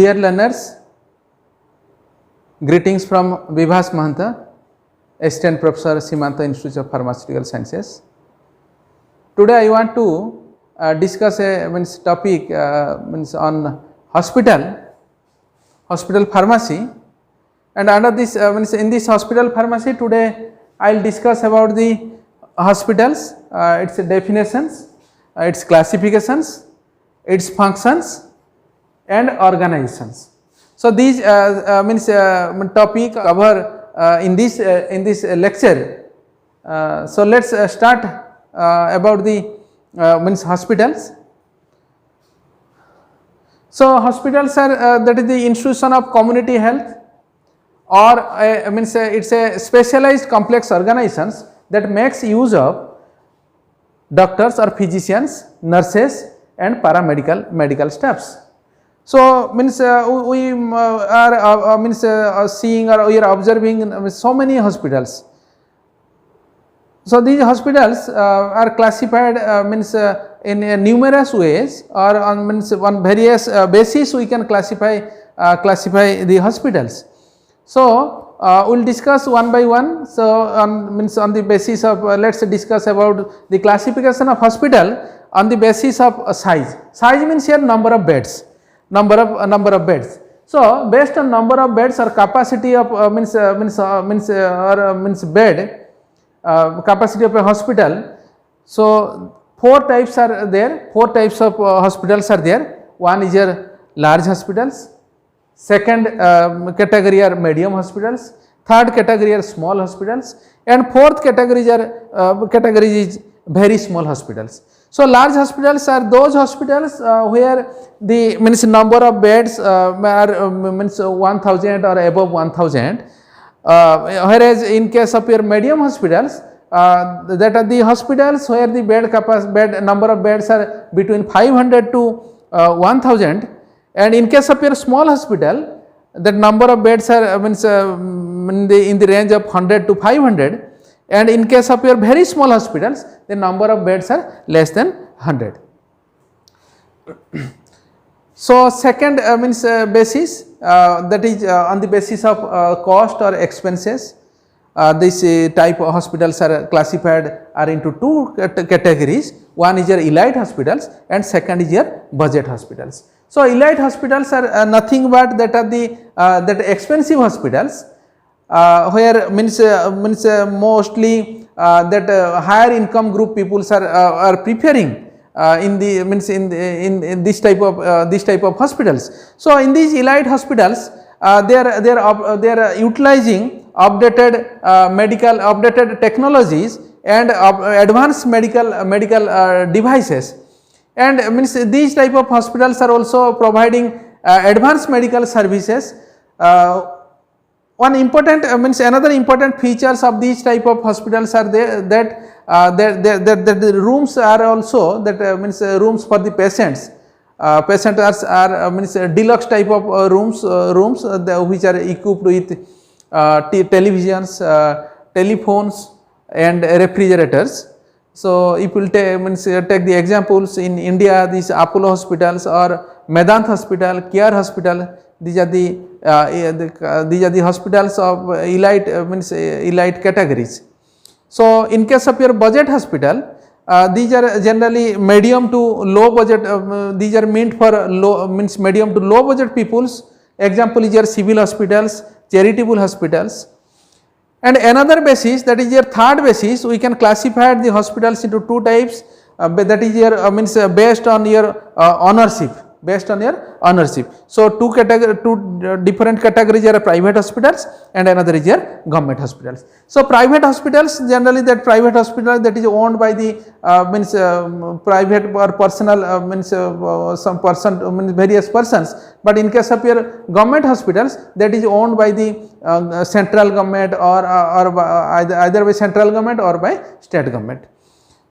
Dear learners, greetings from Vibhas Mahanta, Assistant Professor, Simanta Institute of Pharmaceutical Sciences. Today I want to discuss a topic on hospital pharmacy, and under this in this hospital pharmacy today I will discuss about the hospitals, its definitions, its classifications, its functions and organizations. So these topic cover in this lecture. So let's start about the hospitals. So hospitals are that is the institution of community health, or it's a specialized complex organizations that makes use of doctors or physicians, nurses and paramedical medical staffs. So we are seeing or we are observing so many hospitals. So these hospitals are classified in numerous ways, or on various basis we can classify the hospitals. So we will discuss one by one. So on the basis of let's discuss about the classification of hospital on the basis of size. Size means here number of beds. Number of beds. So based on number of beds or capacity of bed capacity of a hospital. So four types are there. Four types of hospitals are there. One is your large hospitals. Second category are medium hospitals. Third category are small hospitals, and fourth category is very small hospitals. So large hospitals are those hospitals where the number of beds are 1000 or above 1000, whereas in case of your medium hospitals, that are the hospitals where the bed number of beds are between 500 to 1000, and in case of your small hospital, that number of beds are in the range of 100 to 500. And in case of your very small hospitals, the number of beds are less than 100. So second basis, that is on the basis of cost or expenses. This type of hospitals are classified into two categories. One is your elite hospitals and second is your budget hospitals. So elite hospitals are nothing but that are the that expensive hospitals, where mostly that higher income group peoples are preferring in this type of hospitals. So in these elite hospitals, they are utilizing updated technologies and advanced medical devices, and these type of hospitals are also providing advanced medical services. One important another important features of these type of hospitals are there that the rooms are also that rooms for the patients. Patients are deluxe type of rooms which are equipped with televisions, telephones and refrigerators. So if you take the examples in India, these Apollo hospitals or Medant hospital, Care hospital, these are the hospitals of elite elite categories. So in case of your budget hospital, these are generally medium to low budget. These are meant for medium to low budget peoples. Example is your civil hospitals, charitable hospitals. And another basis, that is your third basis, we can classify the hospitals into two types. That is your based on your ownership. So two different categories are private hospitals and another is your government hospitals. So private hospitals, generally that private hospital that is owned by the private or personal some person various persons, but in case of your government hospitals, that is owned by the central government or either by central government or by state government.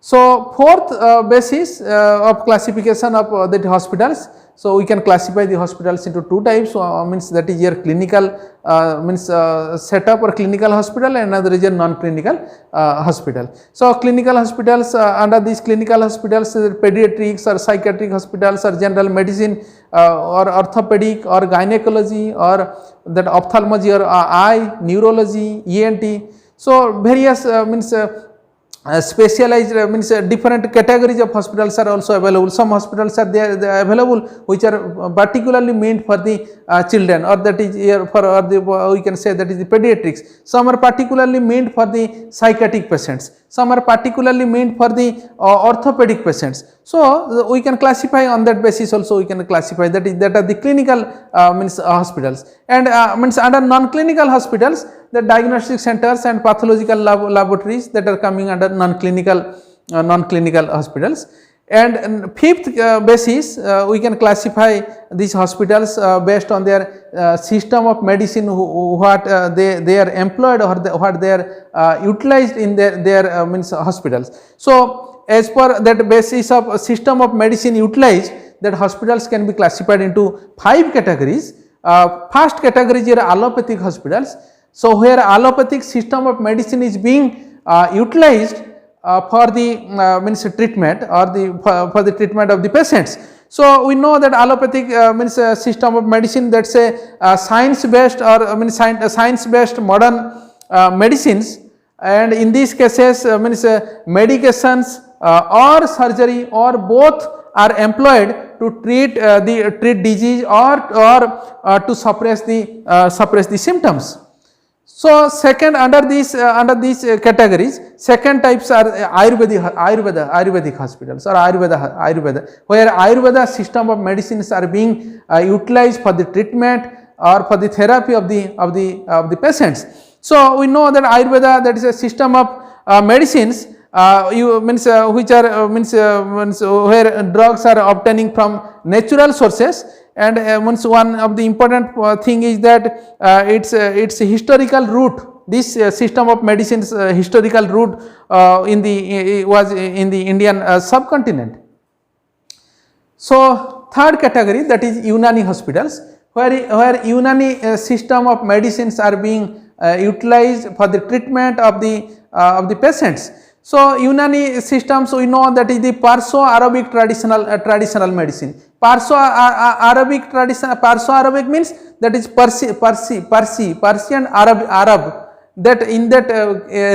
So fourth basis of classification of the hospitals. So we can classify the hospitals into two types, means that is your clinical setup or clinical hospital, and another is your non-clinical hospital. So clinical hospitals, under these clinical hospitals, pediatrics or psychiatric hospitals or general medicine or orthopedic or gynecology or that ophthalmology or eye, neurology, ENT. So various specialized means different categories of hospitals are also available. Some hospitals are there available which are particularly meant for the children, or that is for we can say that is the pediatrics. Some are particularly meant for the psychiatric patients, some are particularly meant for the orthopedic patients. So we can classify on that basis also, we can classify that are the clinical hospitals. And means under non-clinical hospitals, the diagnostic centers and pathological laboratories that are coming under non-clinical hospitals. And fifth basis, we can classify these hospitals based on their system of medicine, what they are employed or what they are utilized in their hospitals. So as per that basis of system of medicine utilized, that hospitals can be classified into 5 categories. First category is allopathic hospitals. So where allopathic system of medicine is being utilized for the treatment or for the treatment of the patients. So we know that allopathic system of medicine, that's a science based or science based modern medicines, and in these cases medications or surgery or both are employed to treat disease or to suppress the symptoms. So second, under these categories, second types are Ayurvedic hospitals or Ayurveda, where Ayurveda system of medicines are being utilized for the treatment or for the therapy of the patients. So we know that Ayurveda, that is a system of medicines which are where drugs are obtaining from natural sources. And one of the important thing is that its historical root, this system of medicines historical root was in the Indian subcontinent. So third category, that is Unani hospitals, where Unani system of medicines are being utilized for the treatment of the patients. So Unani systems, we know that is the Perso-Arabic traditional medicine. Perso-Arabic means that is Persian Arab. That in that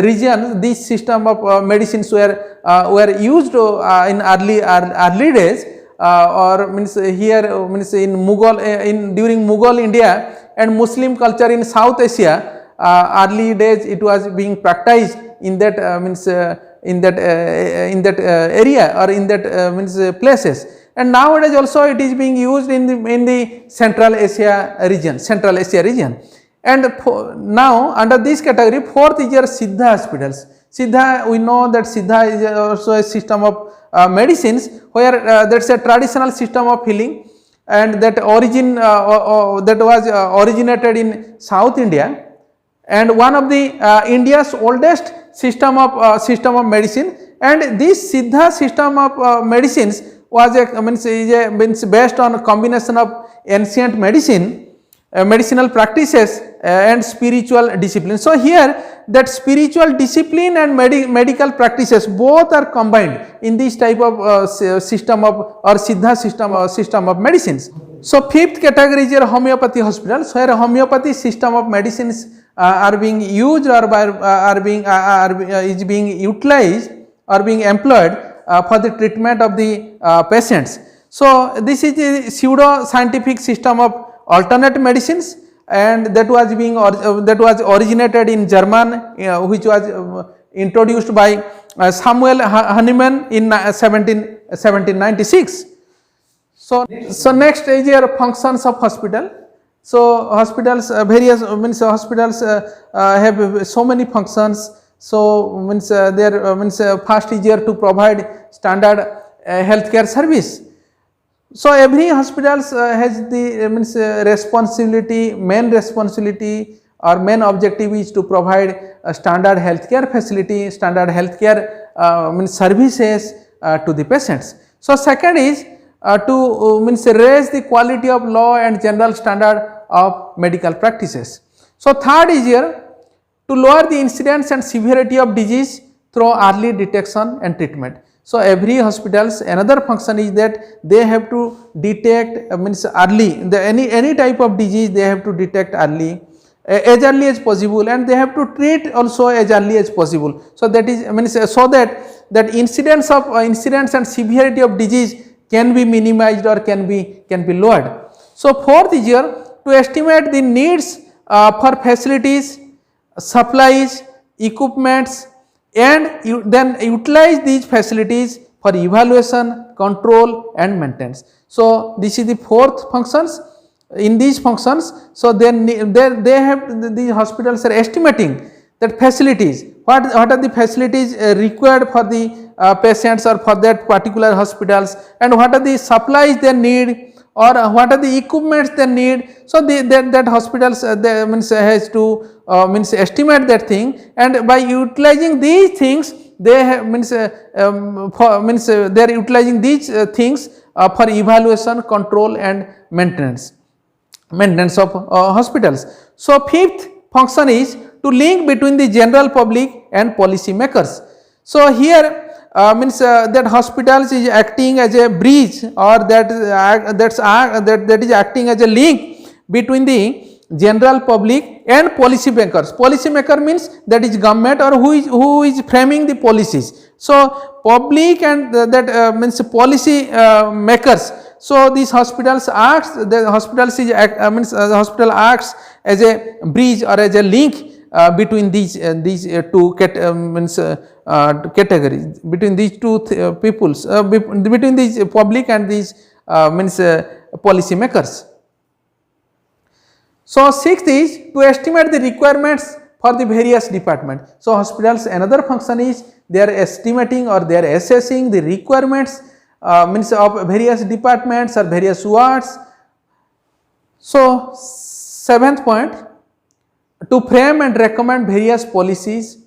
region, this system of medicines were used in early days, or here in Mughal during Mughal India and Muslim culture in South Asia. Early days it was being practiced in that area or in that places, and nowadays also it is being used in the Central Asia region. And now under this category, fourth is your Siddha hospitals. Siddha, we know that Siddha is also a system of medicines where that's a traditional system of healing, and that that was originated in South India, and one of the India's oldest system of medicine. And this Siddha system of medicines was based on a combination of ancient medicinal practices and spiritual discipline. So here that spiritual discipline and medical practices both are combined in this type of system of or Siddha system of medicines. So fifth category is your homeopathy hospitals, where homeopathy system of medicines are being used or is being utilized or being employed for the treatment of the patients. So this is a pseudo scientific system of alternate medicines, and that was originated in German, which was introduced by Samuel Hahnemann in 1796. So next is your functions of hospital. So hospitals, various hospitals have so many functions. So first is here to provide standard healthcare service. So every hospitals has the main responsibility our main objective is to provide standard healthcare facility, standard healthcare means services to the patients. So second is to means raise the quality of law and general standard of medical practices. So third is here to lower the incidence and severity of disease through early detection and treatment. So every hospitals another function is that they have to detect means early any type of disease they have to detect early, as early as possible, and they have to treat also as early as possible. So that is means so that incidence and severity of disease can be minimized or can be lowered. So fourth is here to estimate the needs for facilities, supplies, equipments, and then utilize these facilities for evaluation, control and maintenance. So this is the fourth functions. In these functions, so then they have these hospitals are estimating that facilities, what are the facilities required for the patients or for that particular hospitals, and what are the supplies they need, or what are the equipments they need. So that hospitals means has to means estimate that thing, and by utilizing these things they have means they are utilizing these things for evaluation, control and maintenance of hospitals. So fifth function is to link between the general public and policy makers. So here means that hospitals is acting as a bridge, or that is acting as a link between the general public and policy makers. Policy maker means that is government, or who is framing the policies. So public and that means policy makers. So these hospitals acts, the hospitals is means the hospital acts as a bridge or as a link between these two categories, between these two peoples, between these public and these means policy makers. So sixth is to estimate the requirements for the various departments. So hospitals another function is they are estimating or they are assessing the requirements means of various departments or various wards. So seventh point, to frame and recommend various policies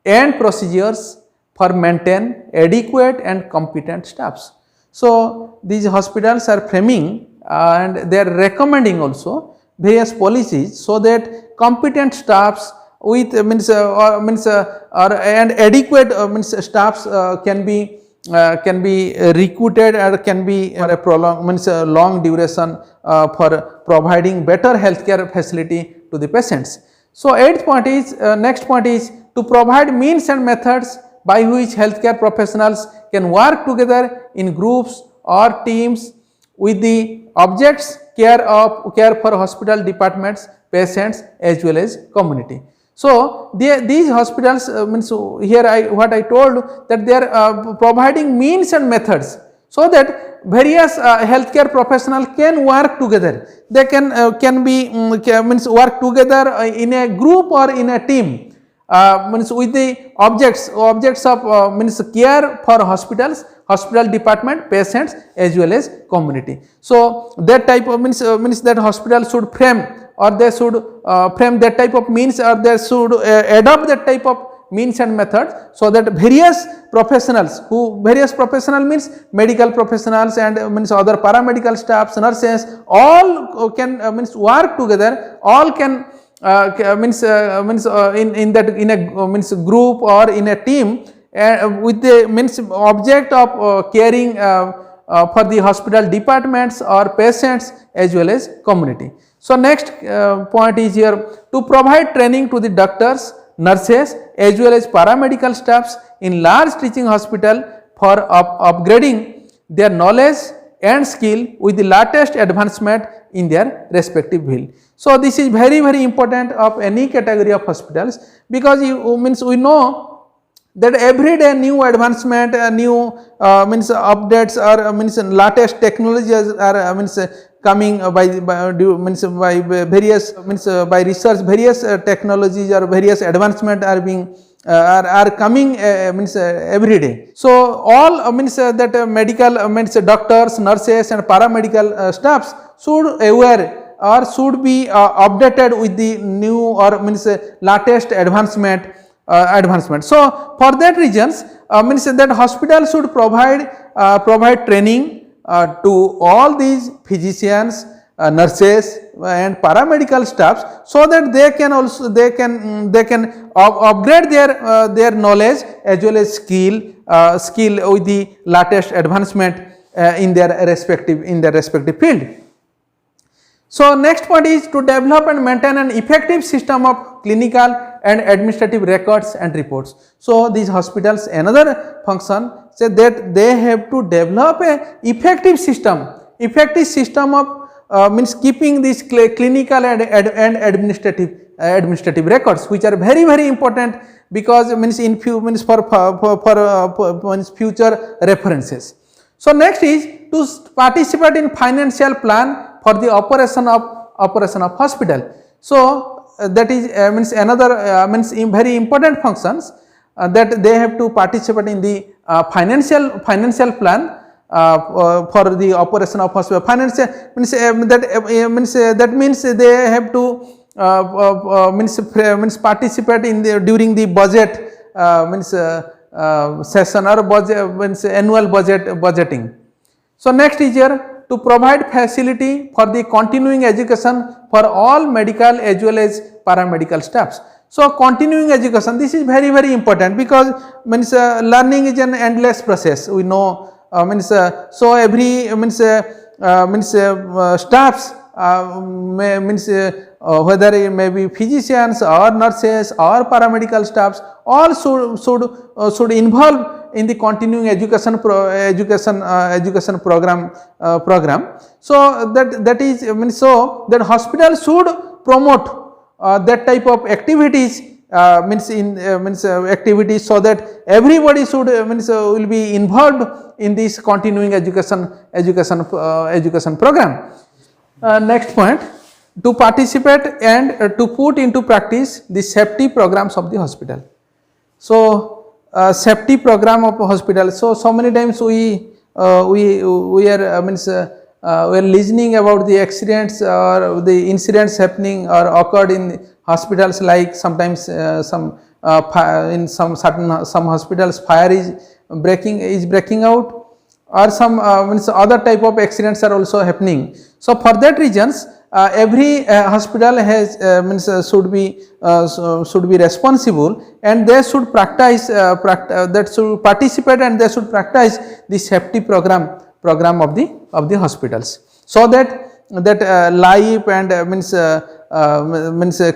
and procedures for maintain adequate and competent staffs. So these hospitals are framing and they are recommending also various policies so that competent staffs with means and adequate means staffs can be recruited or can be for a prolonged means a long duration for providing better healthcare facility to the patients. So eighth point is next point is to provide means and methods by which healthcare professionals can work together in groups or teams with the objects care for hospital departments, patients as well as community. So these hospitals means here what I told that they are providing means and methods so that various healthcare professional can work together. They can be means work together in a group or in a team means with the objects of means care for hospitals, hospital department, patients as well as community. So that type of means that hospital should frame or they should frame that type of means, or they should adopt that type of means and methods so that various professionals means medical professionals and means other paramedical staffs, nurses, all can means work together, all can means in a means group or in a team with the means object of caring for the hospital departments or patients as well as community. So next point is here to provide training to the doctors, nurses as well as paramedical staffs in large teaching hospital for upgrading their knowledge and skill with the latest advancement in their respective field. So this is very important of any category of hospitals, because means we know that every day new advancement, new means updates or means latest technologies are means coming by various means by research, various technologies or various advancement are being are coming means every day. So all means that medical means doctors, nurses and paramedical staffs should aware or should be updated with the new or means latest advancement. So for that reasons means that hospital should provide training to all these physicians, nurses and paramedical staffs, so that they can upgrade their knowledge as well as skill with the latest advancement in their respective field. So next point is to develop and maintain an effective system of clinical and administrative records and reports. So these hospitals, another function say that they have to develop a effective system of means keeping these clinical and administrative records, which are very important, because means in for future references. So next is to participate in financial plan for the operation of hospital. So that is means another means very important functions that they have to participate in the financial plan for the operation of hospital. Financial means that means they have to means participate in during the budget session or budget means annual budgeting. So next is here to provide facility for the continuing education for all medical as well as paramedical staffs. So continuing education, this is very important, because means learning is an endless process, we know. So every staffs whether it may be physicians or nurses or paramedical staffs, all should involve in the continuing education program. So that is so that hospital should promote that type of activities activities, so that everybody should will be involved in this continuing education program. Next point, to participate and to put into practice the safety programs of the hospital. So safety program of hospital. So many times we are we are listening about the accidents or the incidents happening or occurred in hospitals, like sometimes in some hospitals fire is breaking out, or some other type of accidents are also happening. So for that reasons every hospital has should be responsible, and they should practice that should participate, and they should practice the safety program of the hospitals, so that life and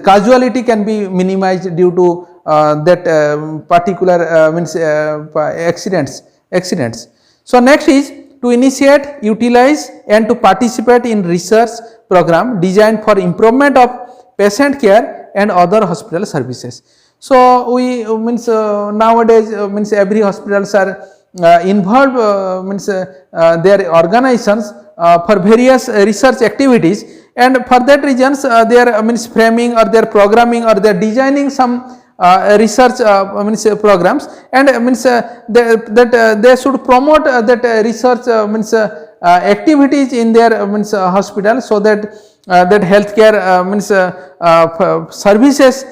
casualty can be minimized due to that particular accidents. So next is to initiate, utilize and to participate in research program designed for improvement of patient care and other hospital services. So we nowadays every hospitals are involved their organizations for various research activities, and for that reasons they are framing or they are programming or they are designing some research programs, and that they should promote that research activities in their hospital, so that that healthcare services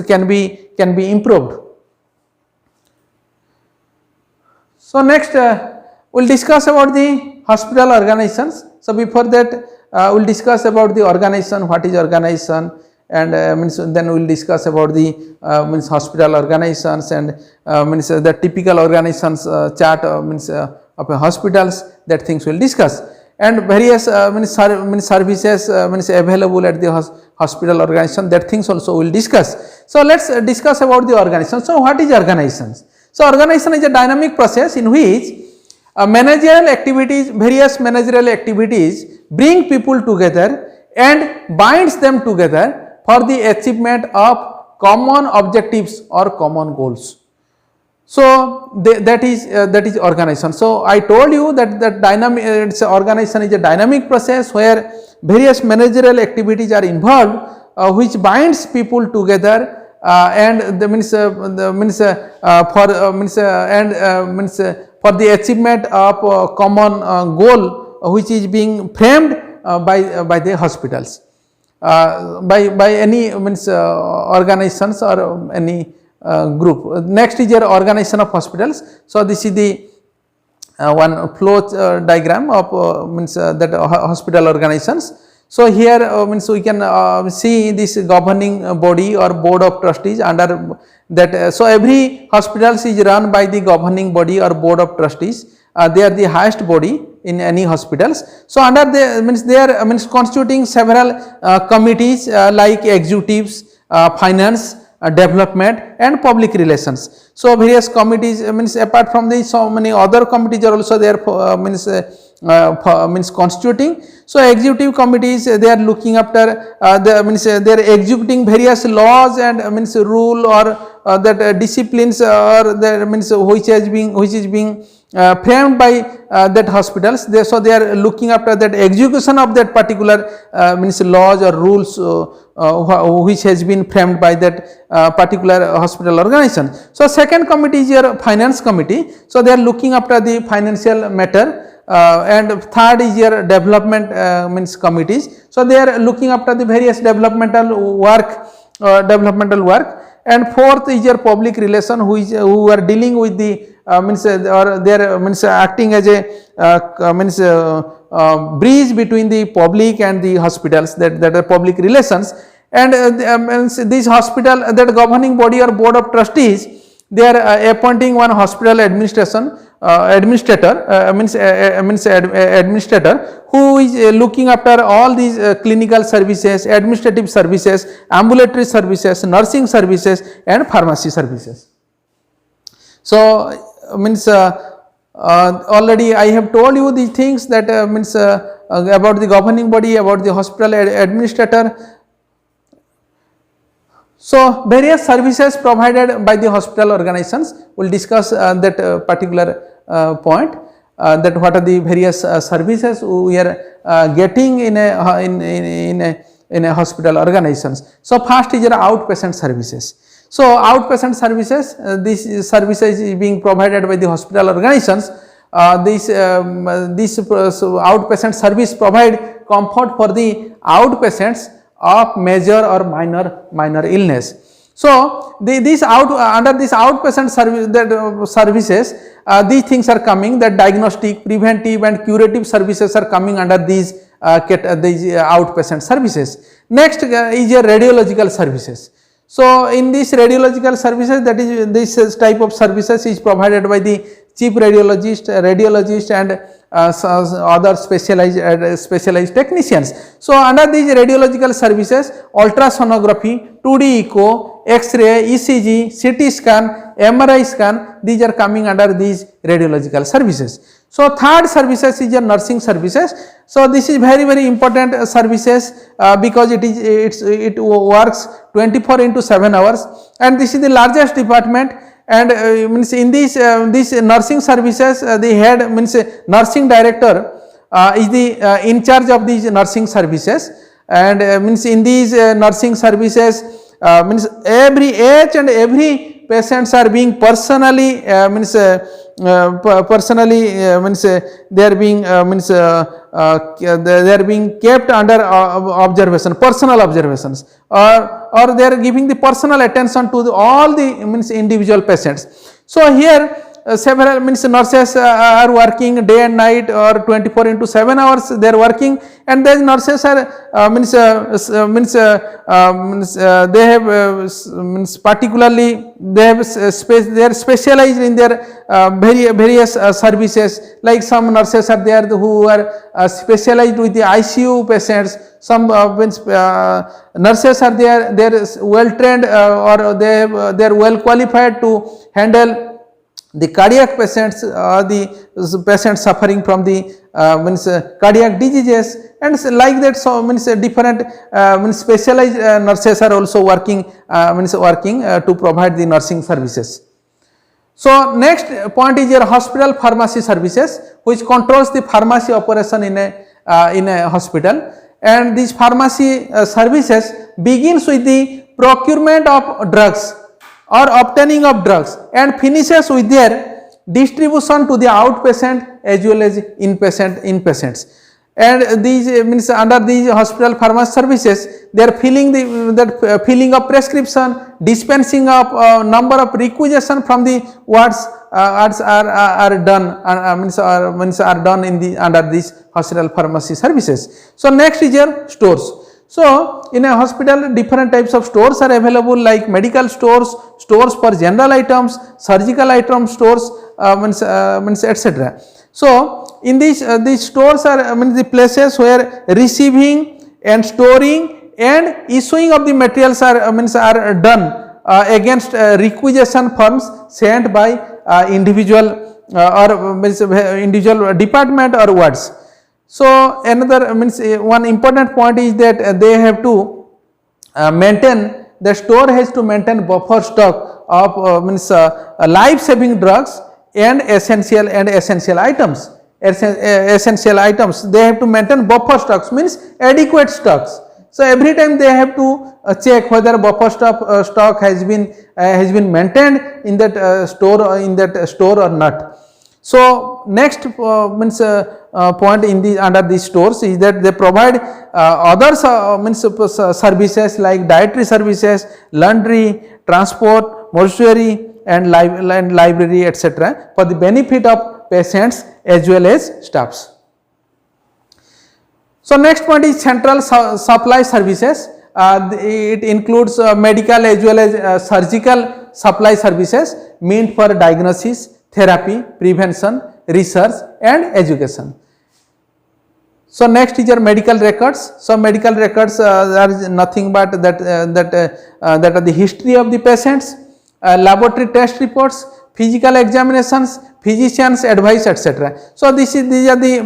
can be improved. So next we will discuss about the hospital organizations. So before that we will discuss about the organization, what is organization, and then we will discuss about the hospital organizations, and the typical organizations chart of a hospitals, that things we will discuss, and various services available at the hospital organization, that things also we will discuss. So let us discuss about the organization. So what is organizations? So organization is a dynamic process in which managerial activities, various managerial activities bring people together and binds them together for the achievement of common objectives or common goals. So that is organization. So I told you that dynamic organization is a dynamic process where various managerial activities are involved, which binds people together and for the achievement of a common goal which is being framed by the hospitals, by any means organizations or any group. Next is your organization of hospitals. So this is the one flow diagram of means that hospital organizations. So here means we can see this governing body or board of trustees under that. So every hospital is run by the governing body or board of trustees. They are the highest body in any hospitals. So under the means they are means constituting several committees like executives, finance, development and public relations. So various committees means apart from these, so many other committees are also there means constituting. So executive committees, they are looking after the means they are executing various laws and means rule or that disciplines or the means which is being framed by that hospitals. So they are looking after that execution of that particular means laws or rules which has been framed by that particular hospital organization. So second committee is your finance committee. So they are looking after the financial matter. And third is your development means committees. So they are looking after the various developmental work. And fourth is your public relation, who are dealing with the means or they are means acting as a means bridge between the public and the hospitals, that are public relations. And this hospital, that governing body or board of trustees, they are appointing one hospital administrator who is looking after all these clinical services, administrative services, ambulatory services, nursing services and pharmacy services. So means already I have told you these things, that means about the governing body, about the hospital administrator. So various services provided by the hospital organizations, we will discuss that particular point, that what are the various services we are getting in a hospital organizations. So first is your outpatient services. So outpatient services, this services is being provided by the hospital organizations. This outpatient service provide comfort for the outpatients of major or minor illness. So under this outpatient services, these things are coming, that diagnostic, preventive and curative services are coming under these outpatient services. Next is your radiological services. So in these radiological services, that is this type of services is provided by the chief radiologist and other specialized technicians. So under these radiological services, ultrasonography, 2D echo, X-ray, ECG, CT scan, MRI scan, these are coming under these radiological services. So third services is your nursing services. So this is very important services because it works 24 into 7 hours, and this is the largest department. And means in these nursing services, the head means nursing director is the in charge of these nursing services. And means in these nursing services, means each and every patients are being personally means they are being they are being kept under observation, personal observations, or they are giving the personal attention to all the means individual patients. So here several means nurses are working day and night, or 24 into 7 hours they are working, and these nurses are they have means particularly they have they are specialized in their various services. Like some nurses are there who are specialized with the ICU patients. Some nurses are there, they are well trained or they are well qualified to handle the cardiac patients, the patients suffering from the means cardiac diseases, and like that. So means different means specialized nurses are also working to provide the nursing services. So next point is your hospital pharmacy services, which controls the pharmacy operation in a hospital. And these pharmacy services begins with the procurement of drugs or obtaining of drugs, and finishes with their distribution to the outpatient as well as inpatients. and these means under these hospital pharmacy services, they are filling filling of prescription, dispensing of number of requisition from the wards are done means are done in the under these hospital pharmacy services. So next is your stores. So in a hospital, different types of stores are available, like medical stores, stores for general items, surgical item stores, means etc. So in these stores are the places where receiving and storing and issuing of the materials are done against requisition forms sent by individual individual department or wards. So another one important point is that they have to maintain, the store has to maintain buffer stock of life saving drugs and essential items. Essential items, they have to maintain buffer stocks, means adequate stocks. So every time they have to check whether buffer stock has been maintained in that store or not. So next point in the under these stores is that they provide other services like dietary services, laundry, transport, mortuary and library etc. for the benefit of patients as well as staffs. So next point is central supply services. It includes medical as well as surgical supply services meant for diagnosis, therapy, prevention, research and education. So next is your medical records. So medical records are nothing but that are the history of the patients, laboratory test reports, physical examinations, physician's advice etc. So these are the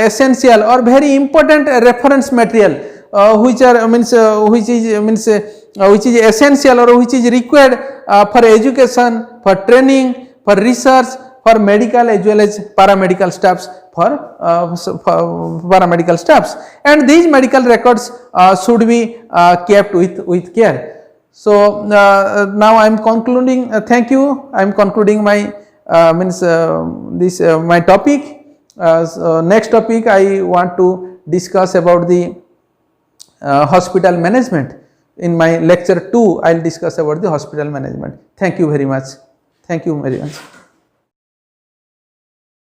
essential or very important reference material which is essential or which is required for education, for training, for research, for medical as well as paramedical staffs, for paramedical staffs, and these medical records should be kept with care. So now I am concluding. Thank you. I am concluding my my topic. So next topic I want to discuss about the hospital management. In my lecture 2, I will discuss about the hospital management. Thank you very much. Thank you very much.